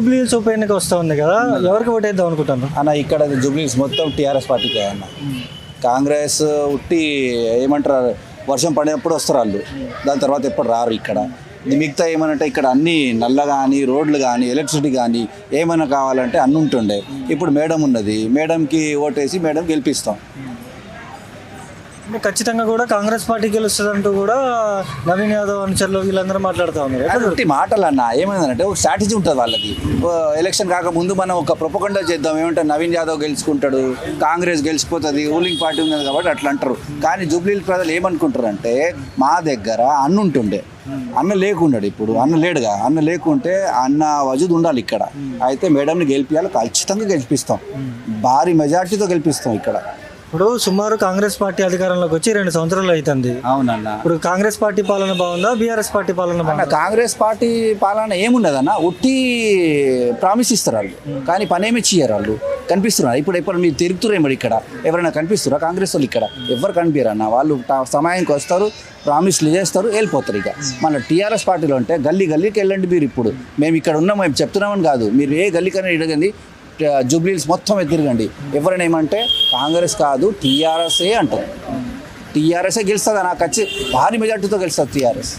Jubilee hills ఉప ఎన్నిక వస్తూ ఉంది కదా, ఎవరికి ఓటేద్దాం అనుకుంటాను అన్న ఇక్కడ జూబ్లీస్ మొత్తం టీఆర్ఎస్ పార్టీకే అన్న. కాంగ్రెస్ ఉట్టి ఏమంటారు, వర్షం పడినప్పుడు వస్తారు వాళ్ళు, దాని తర్వాత ఎప్పుడు రారు ఇక్కడ. మిగతా ఏమనంటే ఇక్కడ అన్నీ నల్ల కానీ రోడ్లు కానీ ఎలక్ట్రిసిటీ కానీ ఏమైనా కావాలంటే అన్నీ ఉంటుండే. ఇప్పుడు మేడం ఉన్నది, మేడంకి ఓటేసి మేడం గెలిపిస్తాం. ఖచ్చితంగా కూడా కాంగ్రెస్ పార్టీ గెలుస్తుంది అంటూ కూడా నవీన్ యాదవ్ అనుచరులు వీళ్ళందరూ మాట్లాడుతూ ఉన్నారు. ఉట్టి మాటలు అన్న, ఏమైందంటే ఒక స్ట్రాటజీ ఉంటుంది వాళ్ళకి. ఎలక్షన్ కాకముందు మనం ఒక ప్రొపగండా చేద్దాం, ఏమంటే నవీన్ యాదవ్ గెలుచుకుంటాడు, కాంగ్రెస్ గెలిచిపోతుంది, రూలింగ్ పార్టీ ఉన్నది కాబట్టి అట్లా అంటారు. కానీ జూబ్లీ ప్రజలు ఏమనుకుంటారంటే మా దగ్గర అన్న ఉంటుండే, అన్న లేకుండాడు, ఇప్పుడు అన్న లేడుగా. అన్న లేకుంటే అన్న వజూద్ ఉండాలి ఇక్కడ. అయితే మేడంని గెలిపించాలి, ఖచ్చితంగా గెలిపిస్తాం, భారీ మెజార్టీతో గెలిపిస్తాం ఇక్కడ. ఇప్పుడు సుమారు కాంగ్రెస్ పార్టీ అధికారంలోకి వచ్చి 2 సంవత్సరాలు అవుతుంది. అవునన్న. ఇప్పుడు కాంగ్రెస్ పార్టీ పాలన బాగుందా, బీఆర్ఎస్ పార్టీ పాలన బాగుందా? కాంగ్రెస్ పార్టీ పాలన ఏమున్నదన్న, ఉట్టి ప్రామిస్ ఇస్తారు వాళ్ళు, కానీ పనేమి చేయరు వాళ్ళు. కనిపిస్తున్నారు ఇప్పుడు మీరు తిరుగుతున్నారు ఇక్కడ, ఎవరైనా కనిపిస్తారా కాంగ్రెస్ వాళ్ళు? ఇక్కడ ఎవరు కనిపించరన్న. వాళ్ళు సమయానికి వస్తారు, ప్రామిస్లు చేస్తారు, వెళ్ళిపోతారు. ఇక మన టీఆర్ఎస్ పార్టీలో అంటే గల్లీ గల్లీకి వెళ్ళండి మీరు. ఇప్పుడు మేము ఇక్కడ ఉన్నాం, మేము చెప్తున్నామని కాదు, మీరు ఏ గల్లీకైనా ఇడగండి, జూబ్లీస్ మొత్తం తిరగండి. ఎవరైనా ఏమంటే కాంగ్రెస్ కాదు టీఆర్ఎస్ఏ అంటారు. టీఆర్ఎస్ఏ గెలుస్తుంది, నాకు వచ్చి భారీ మెజార్టీతో గెలుస్తుంది టీఆర్ఎస్.